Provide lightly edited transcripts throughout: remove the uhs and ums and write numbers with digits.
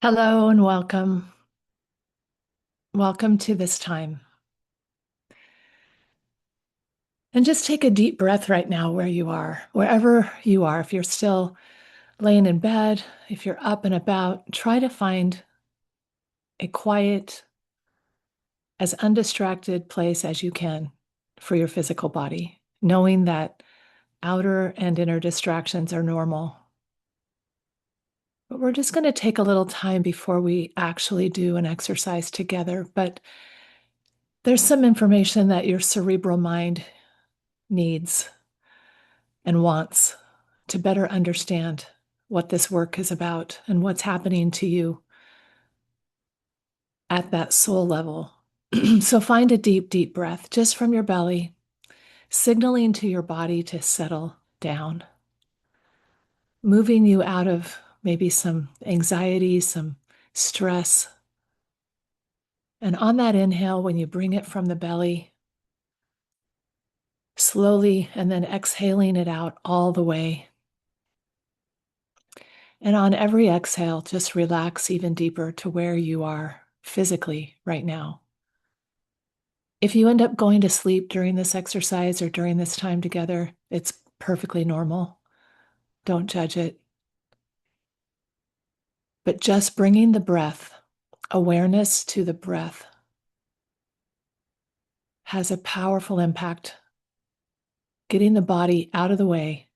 Hello and welcome. Welcome to this time. And just take a deep breath right now where you are, wherever you are. If you're still laying in bed, if you're up and about, try to find a quiet, as undistracted place as you can for your physical body, knowing that outer and inner distractions are normal. But we're just going to take a little time before we actually do an exercise together. But there's some information that your cerebral mind needs and wants to better understand what this work is about and what's happening to you at that soul level. So find a deep, deep breath just from your belly, signaling to your body to settle down, moving you out of maybe some anxiety, some stress. And on that inhale, when you bring it from the belly, slowly and then exhaling it out all the way. And on every exhale, just relax even deeper to where you are physically right now. If you end up going to sleep during this exercise or during this time together, it's perfectly normal. Don't judge it. But just bringing the breath, awareness to the breath, has a powerful impact. Getting the body out of the way,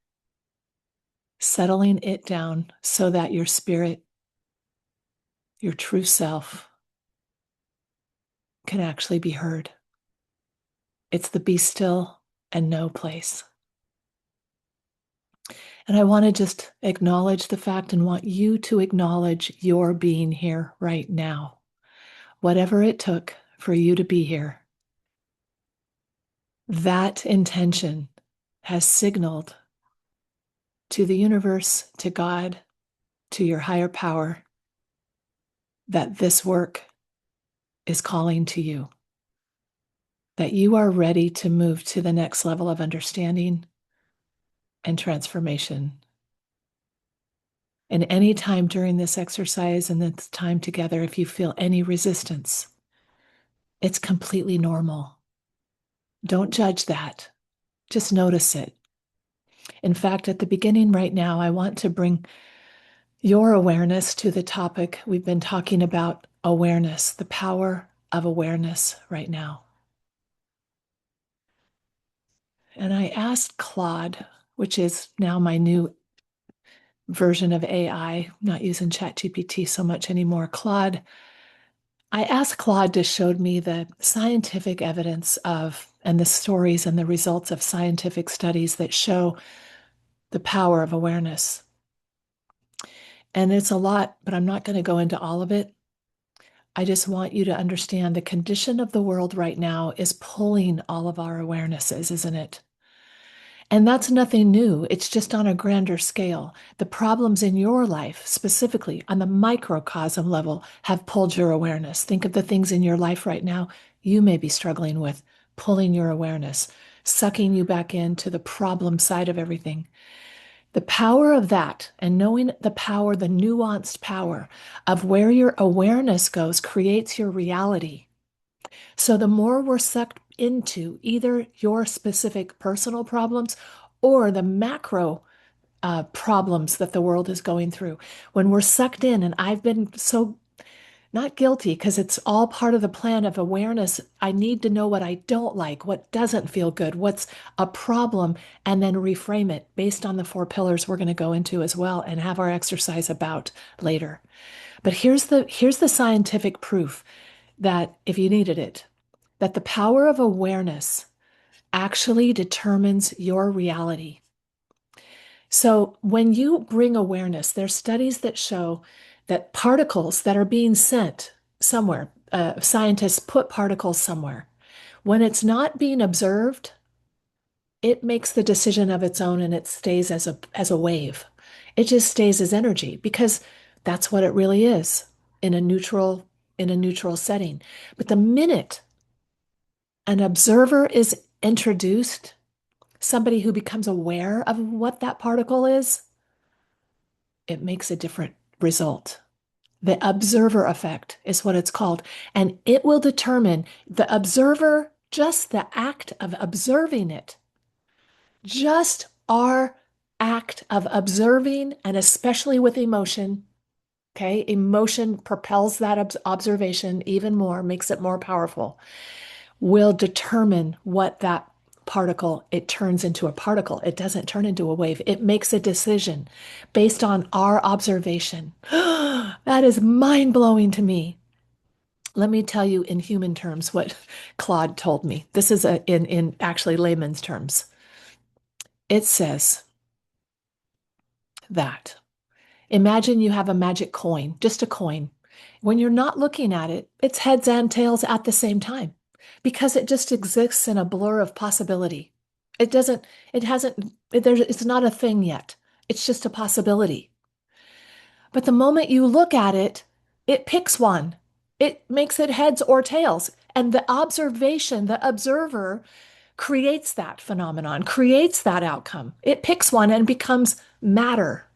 settling it down so that your spirit, your true self, can actually be heard. It's the be still and know place. And I want to just acknowledge the fact and want you to acknowledge your being here right now. Whatever it took for you to be here, that intention has signaled to the universe, to God, to your higher power, that this work is calling to you, that you are ready to move to the next level of understanding and transformation. And any time during this exercise and this time together, if you feel any resistance, it's completely normal. Don't judge that. Just notice it. In fact, at the beginning right now, I want to bring your awareness to the topic. We've been talking about awareness, the power of awareness right now. And I asked Claude, which is now my new version of AI, not using ChatGPT so much anymore. I asked Claude to show me the scientific evidence of, and the stories and the results of scientific studies that show the power of awareness. And it's a lot, but I'm not going to go into all of it. I just want you to understand the condition of the world right now is pulling all of our awarenesses, isn't it? And that's nothing new. It's just on a grander scale. The problems in your life, specifically on the microcosm level, have pulled your awareness. Think of the things in your life right now you may be struggling with, pulling your awareness, sucking you back into the problem side of everything. The power of that and knowing the power, the nuanced power of where your awareness goes creates your reality. So the more we're sucked into either your specific personal problems or the macro problems that the world is going through, when we're sucked in, and I've been so not guilty because it's all part of the plan of awareness. I need to know what I don't like, what doesn't feel good, what's a problem, and then reframe it based on the four pillars we're going to go into as well and have our exercise about later. But here's the scientific proof that if you needed it, that the power of awareness actually determines your reality. So when you bring awareness, there's studies that show that particles that are being sent somewhere, scientists put particles somewhere. When it's not being observed, it makes the decision of its own and it stays as a wave. It just stays as energy because that's what it really is in a neutral setting. But the minute an observer is introduced, somebody who becomes aware of what that particle is, it makes a different result. The observer effect is what it's called. And it will determine the observer, just the act of observing it, just our act of observing, and especially with emotion. Okay, emotion propels that observation even more, makes it more powerful, will determine what that particle, it turns into a particle. It doesn't turn into a wave. It makes a decision based on our observation. That is mind blowing to me. Let me tell you in human terms what Claude told me. This is in actually layman's terms. It says that imagine you have a magic coin, just a coin. When you're not looking at it, it's heads and tails at the same time because it just exists in a blur of possibility. It doesn't, it hasn't, it's not a thing yet. It's just a possibility. But the moment you look at it, it picks one. It makes it heads or tails. And the observation, the observer creates that phenomenon, creates that outcome. It picks one and becomes matter.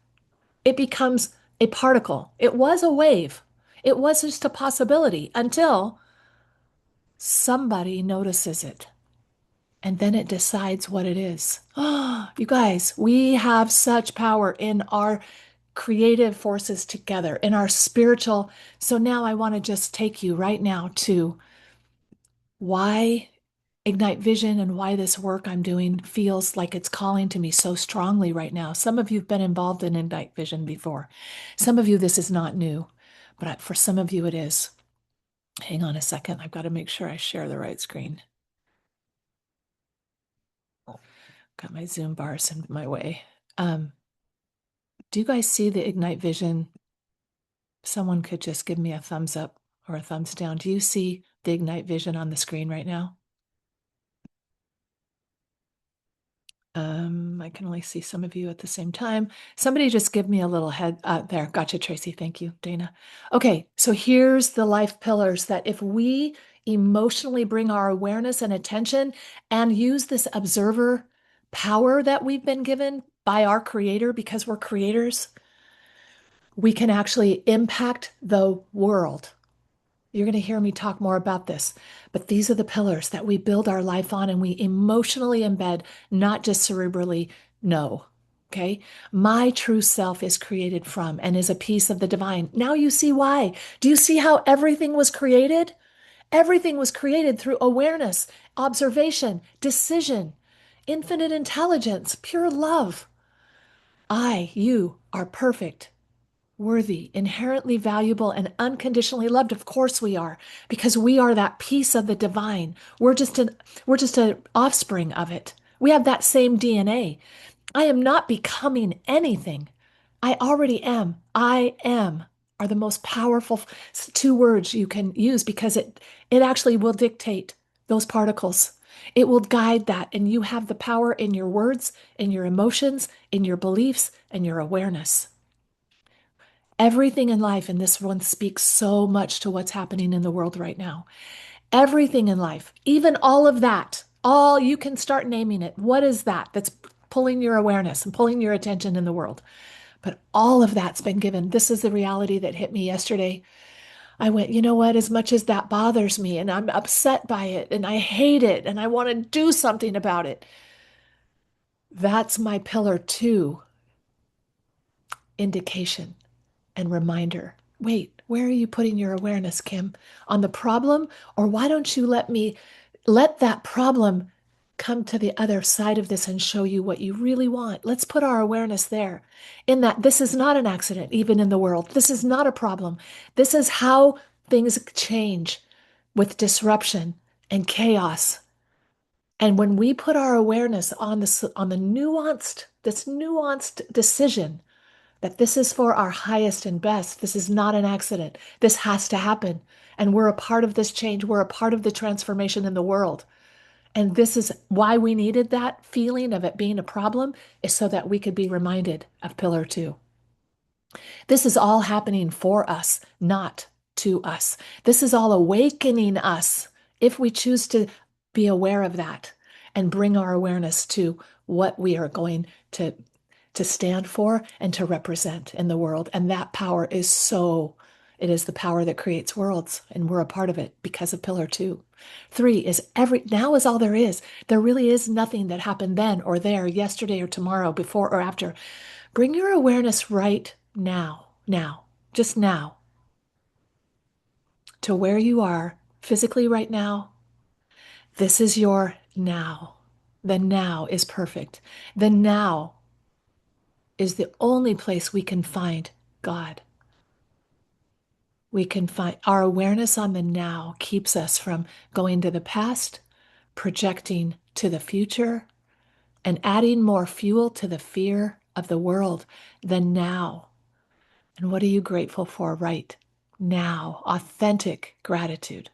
It becomes a particle. It was a wave. It was just a possibility until somebody notices it. And then it decides what it is. Oh, you guys, we have such power in our creative forces together, in our spiritual. So now I want to just take you right now to why Ignite Vision and why this work I'm doing feels like it's calling to me so strongly right now. Some of you have been involved in Ignite Vision before. Some of you, this is not new, but for some of you, it is. Hang on a second. I've got to make sure I share the right screen. Got my Zoom bars in my way. Do you guys see the Ignite Vision? Someone could just give me a thumbs up or a thumbs down. Do you see the Ignite Vision on the screen right now? I can only see some of you at the same time. Somebody just give me a little head there. Gotcha, Tracy. Thank you, Dana. Okay, so here's the life pillars that if we emotionally bring our awareness and attention and use this observer power that we've been given by our creator because we're creators, we can actually impact the world. You're going to hear me talk more about this, but these are the pillars that we build our life on and we emotionally embed, not just cerebrally know. Okay. My true self is created from and is a piece of the divine. Now you see why. Do you see how everything was created? Everything was created through awareness, observation, decision, infinite intelligence, pure love. You are perfect, worthy, inherently valuable, and unconditionally loved. Of course we are, because we are that piece of the divine. We're just an offspring of it. We have that same DNA. I am not becoming anything. I already am. I am are the most powerful two words you can use because it actually will dictate those particles. It will guide that, and you have the power in your words, in your emotions, in your beliefs, and your awareness. Everything in life, and this one speaks so much to what's happening in the world right now. Everything in life, even all of that, all you can start naming it. What is that that's pulling your awareness and pulling your attention in the world? But all of that's been given. This is the reality that hit me yesterday. I went, you know what? As much as that bothers me and I'm upset by it and I hate it and I want to do something about it, that's my pillar two indication and reminder. Wait, where are you putting your awareness, Kim? On the problem? Or why don't you let that problem come to the other side of this and show you what you really want? Let's put our awareness there. In that this is not an accident, even in the world. This is not a problem. This is how things change with disruption and chaos. And when we put our awareness on the nuanced decision that this is for our highest and best. This is not an accident. This has to happen. And we're a part of this change. We're a part of the transformation in the world. And this is why we needed that feeling of it being a problem, is so that we could be reminded of pillar two. This is all happening for us, not to us. This is all awakening us if we choose to be aware of that and bring our awareness to what we are going to stand for and to represent in the world. And that power is It is the power that creates worlds, and we're a part of it because of Pillar 2. 3 is now is all there is. There really is nothing that happened then or there, yesterday or tomorrow, before or after. Bring your awareness right now, just now, to where you are physically right now. This is your now. The now is perfect. The now is the only place we can find God. We can find our awareness on the now keeps us from going to the past, projecting to the future, and adding more fuel to the fear of the world than now. And what are you grateful for right now? Authentic gratitude.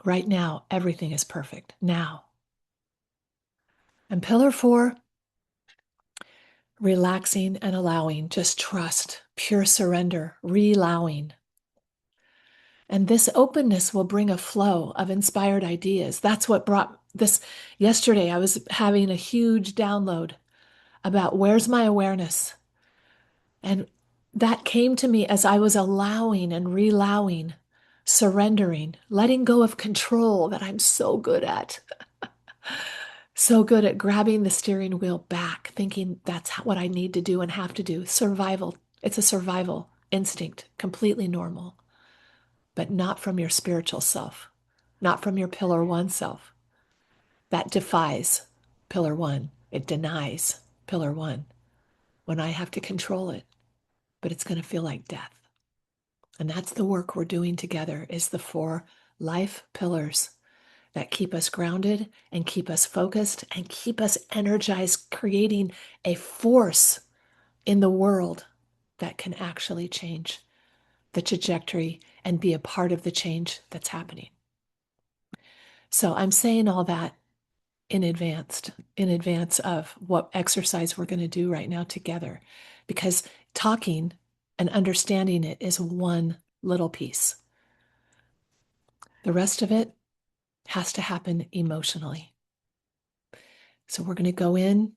Right now, everything is perfect. Now. And pillar 4, relaxing and allowing, just trust, pure surrender, re-allowing. And this openness will bring a flow of inspired ideas. That's what brought this. Yesterday, I was having a huge download about where's my awareness. And that came to me as I was allowing and re-allowing, surrendering, letting go of control that I'm so good at. So good at grabbing the steering wheel back, thinking that's what I need to do and have to do. Survival. It's a survival instinct, completely normal, but not from your spiritual self, not from your pillar 1 self. That defies pillar 1. It denies pillar 1 when I have to control it, but it's going to feel like death. And that's the work we're doing together, is the 4 life pillars that keep us grounded and keep us focused and keep us energized, creating a force in the world that can actually change the trajectory and be a part of the change that's happening. So I'm saying all that in advance of what exercise we're going to do right now together, because talking and understanding it is one little piece. The rest of it has to happen emotionally. So we're going to go in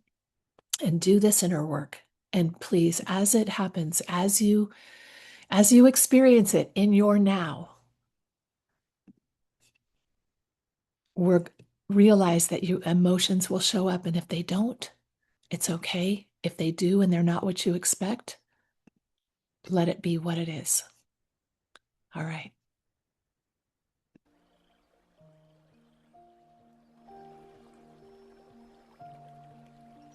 and do this inner work. And please, as it happens, as you experience it in your now, realize that your emotions will show up. And if they don't, it's okay. If they do and they're not what you expect, let it be what it is. All right.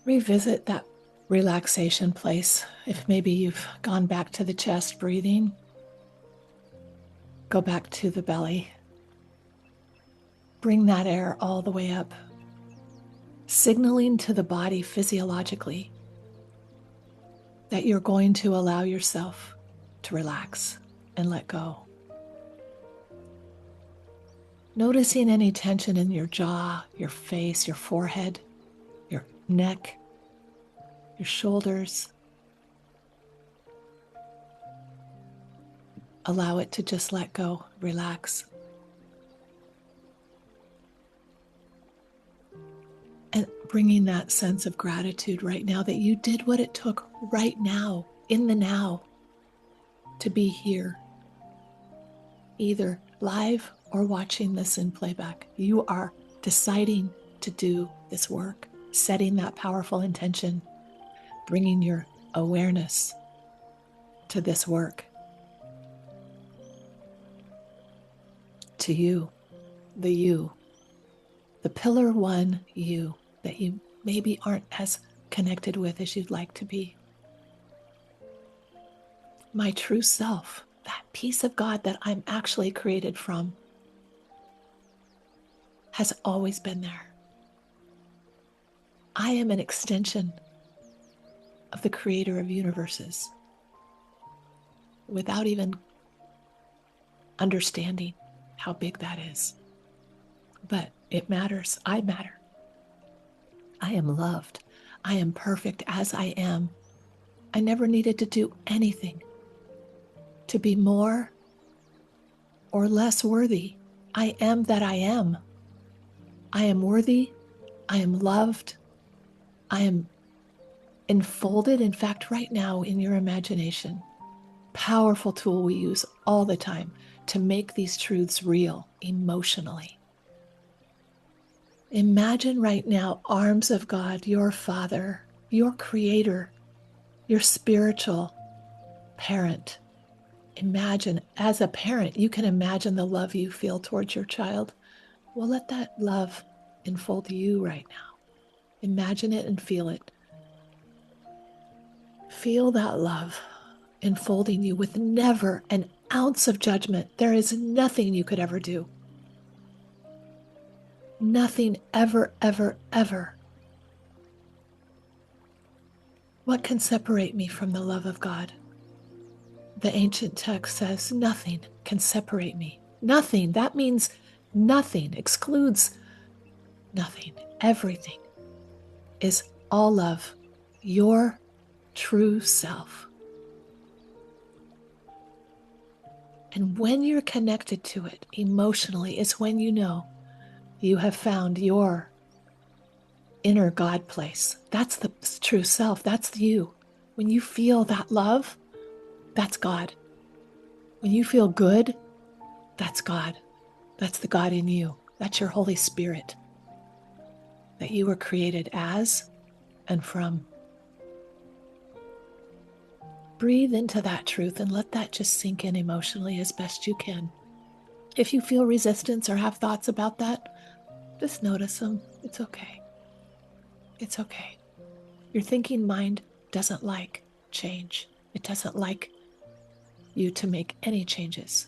Revisit that relaxation place. If maybe you've gone back to the chest breathing, go back to the belly. Bring that air all the way up, signaling to the body physiologically that you're going to allow yourself to relax and let go. Noticing any tension in your jaw, your face, your forehead, your neck, your shoulders. Allow it to just let go, relax. And bringing that sense of gratitude right now that you did what it took right now, in the now, to be here, either live or watching this in playback. You are deciding to do this work, setting that powerful intention, bringing your awareness to this work, to you, the pillar 1 you that you maybe aren't as connected with as you'd like to be. My true self, that piece of God that I'm actually created from, has always been there. I am an extension of the creator of universes without even understanding how big that is. But it matters. I matter. I am loved. I am perfect as I am. I never needed to do anything to be more or less worthy. I am that I am. I am worthy. I am loved. I am enfolded, in fact, right now in your imagination, powerful tool we use all the time to make these truths real emotionally. Imagine right now, arms of God, your Father, your Creator, your spiritual parent. Imagine, as a parent, you can imagine the love you feel towards your child. Well, let that love enfold you right now. Imagine it and feel it. Feel that love enfolding you with never an ounce of judgment. There is nothing you could ever do. Nothing ever, ever, ever. What can separate me from the love of God? The ancient text says nothing can separate me. Nothing. That means nothing, excludes nothing. Everything is all love, your true self. And when you're connected to it emotionally, is when you know you have found your inner God place. That's the true self. That's you. When you feel that love, that's God. When you feel good, that's God. That's the God in you. That's your Holy Spirit that you were created as and from. Breathe into that truth and let that just sink in emotionally as best you can. If you feel resistance or have thoughts about that, just notice them. It's okay. It's okay. Your thinking mind doesn't like change. It doesn't like you to make any changes.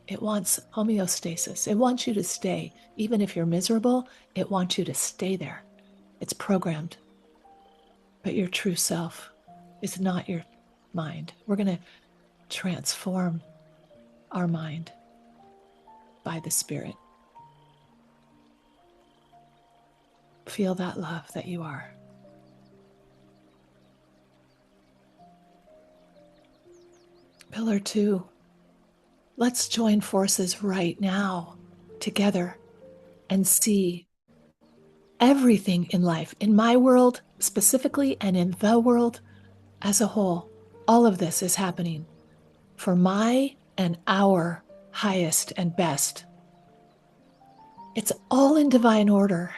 It wants homeostasis. It wants you to stay. Even if you're miserable, it wants you to stay there. It's programmed. But your true self is not your mind. We're going to transform our mind by the Spirit. Feel that love that you are. Pillar 2. Let's join forces right now together and see everything in life, in my world specifically, and in the world as a whole. All of this is happening for my and our highest and best. It's all in divine order.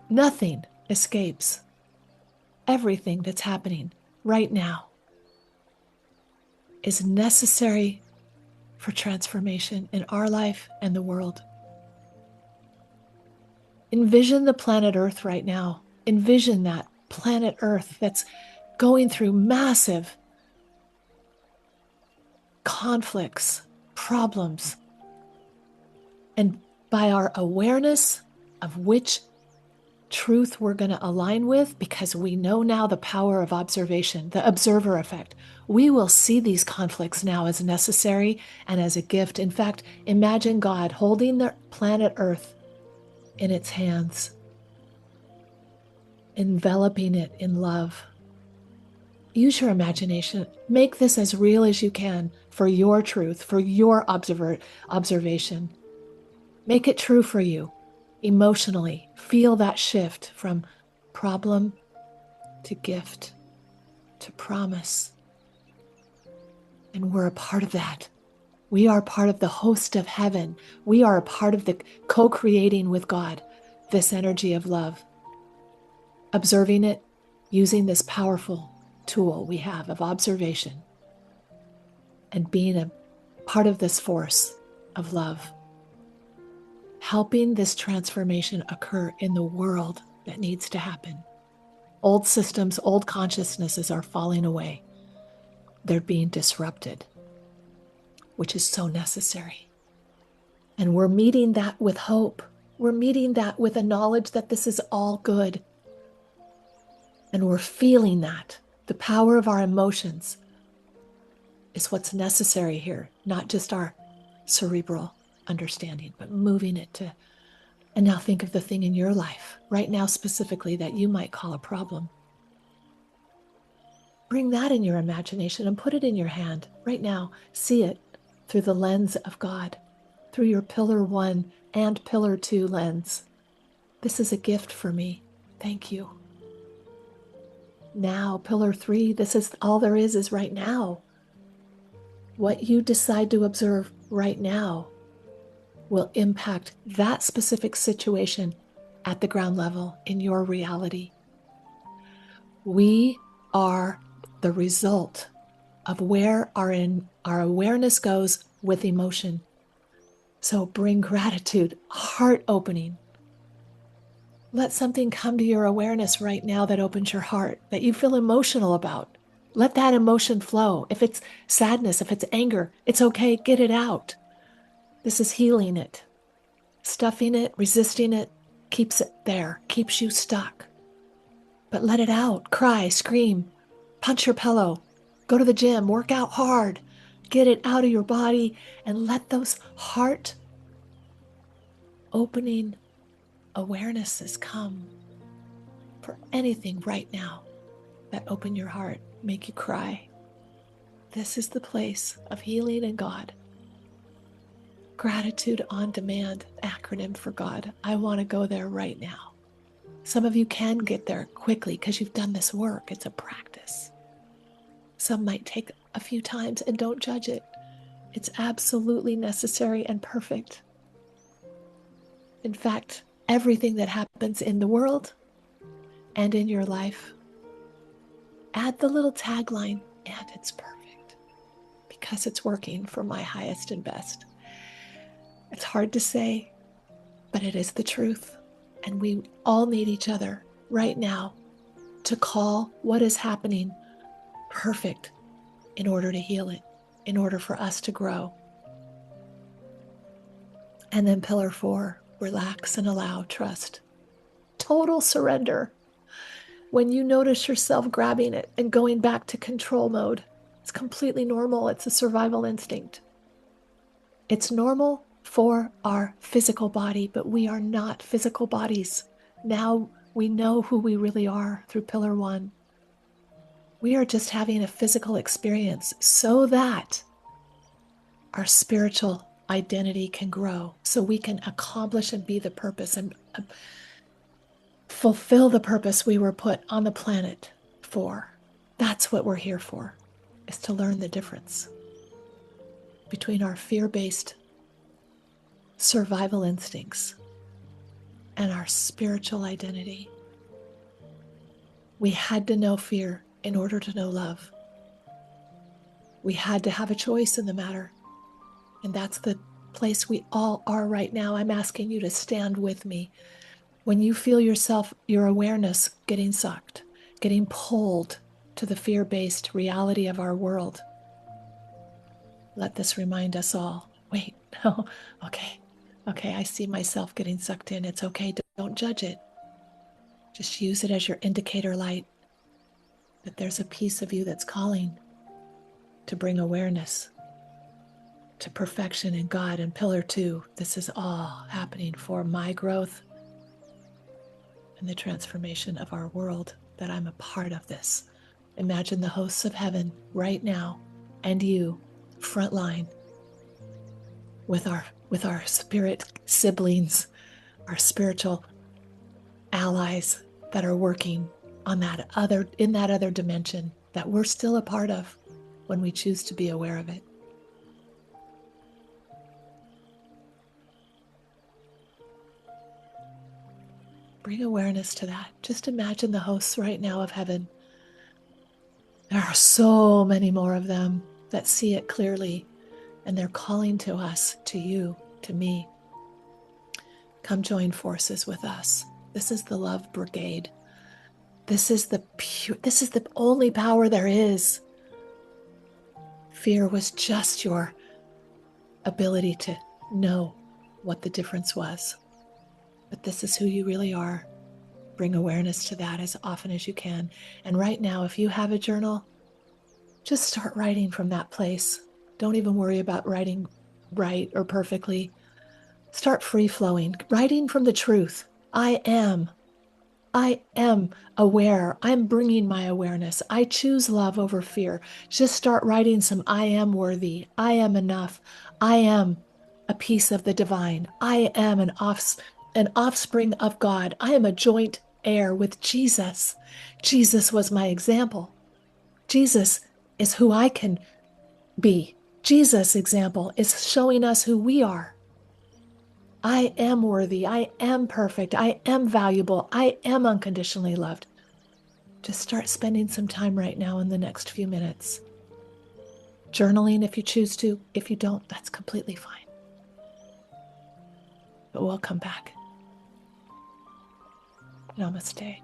Nothing escapes everything that's happening right now is necessary for transformation in our life and the world. Envision the planet Earth right now. Envision that planet Earth that's going through massive conflicts, problems. And by our awareness of which truth we're going to align with, because we know now the power of observation, the observer effect, we will see these conflicts now as necessary and as a gift. In fact, imagine God holding the planet Earth in its hands, enveloping it in love. Use your imagination. Make this as real as you can for your truth, for your observation. Make it true for you emotionally. Feel that shift from problem to gift to promise. And we're a part of that. We are part of the host of heaven. We are a part of the co-creating with God, this energy of love. Observing it, using this powerful tool we have of observation, and being a part of this force of love, helping this transformation occur in the world that needs to happen. Old systems, old consciousnesses are falling away. They're being disrupted, which is so necessary. And we're meeting that with hope. We're meeting that with a knowledge that this is all good. And we're feeling that. The power of our emotions is what's necessary here, not just our cerebral understanding, but moving it to, and now think of the thing in your life right now specifically that you might call a problem. Bring that in your imagination and put it in your hand right now. See it through the lens of God, through your Pillar 1 and Pillar 2 lens. This is a gift for me. Thank you. Now, Pillar 3, this is all there is right now. What you decide to observe right now will impact that specific situation at the ground level in your reality. We are the result of where our awareness goes with emotion. So bring gratitude, heart opening. Let something come to your awareness right now that opens your heart, that you feel emotional about. Let that emotion flow. If it's sadness, if it's anger, it's okay, get it out. This is healing it. Stuffing it, resisting it, keeps it there, keeps you stuck. But let it out. Cry, scream, punch your pillow, go to the gym, work out hard, get it out of your body, and let those heart opening awarenesses come for anything right now that open your heart, make you cry. This is the place of healing in God. Gratitude on demand, acronym for God. I want to go there right now. Some of you can get there quickly because you've done this work. It's a practice. Some might take a few times, and don't judge it. It's absolutely necessary and perfect. In fact, everything that happens in the world and in your life, add the little tagline, and it's perfect, because it's working for my highest and best. It's hard to say, but it is the truth. And we all need each other right now to call what is happening perfect in order to heal it, in order for us to grow. And then pillar 4, relax and allow, trust. Total surrender. When you notice yourself grabbing it and going back to control mode, it's completely normal. It's a survival instinct. It's normal for our physical body, but we are not physical bodies. Now we know who we really are through pillar 1. We are just having a physical experience so that our spiritual identity can grow, so we can accomplish and be the purpose and fulfill the purpose we were put on the planet for. That's what we're here for, is to learn the difference between our fear-based survival instincts and our spiritual identity. We had to know fear in order to know love. We had to have a choice in the matter. And that's the place we all are right now. I'm asking you to stand with me. When you feel yourself, your awareness getting sucked, getting pulled to the fear-based reality of our world, let this remind us all, wait, no, okay, I see myself getting sucked in. It's okay, don't judge it. Just use it as your indicator light that there's a piece of you that's calling to bring awareness to perfection in God. And pillar 2, this is all happening for my growth and the transformation of our world, that I'm a part of this. Imagine the hosts of heaven right now, and you, front line, with our spirit siblings, our spiritual allies that are working on in that other dimension that we're still a part of when we choose to be aware of it. Bring awareness to that. Just imagine the hosts right now of heaven. There are so many more of them that see it clearly, and they're calling to us, to you, to me. Come join forces with us. This is the love brigade. This is the only power there is. Fear was just your ability to know what the difference was. But this is who you really are. Bring awareness to that as often as you can. And right now, if you have a journal, just start writing from that place. Don't even worry about writing right or perfectly. Start free-flowing, writing from the truth. I am aware. I'm bringing my awareness. I choose love over fear. Just start writing some I am worthy. I am enough. I am a piece of the divine. I am an offspring of God. I am a joint heir with Jesus. Jesus was my example. Jesus is who I can be. Jesus' example is showing us who we are. I am worthy. I am perfect. I am valuable. I am unconditionally loved. Just start spending some time right now in the next few minutes. Journaling if you choose to. If you don't, that's completely fine. But we'll come back. Namaste.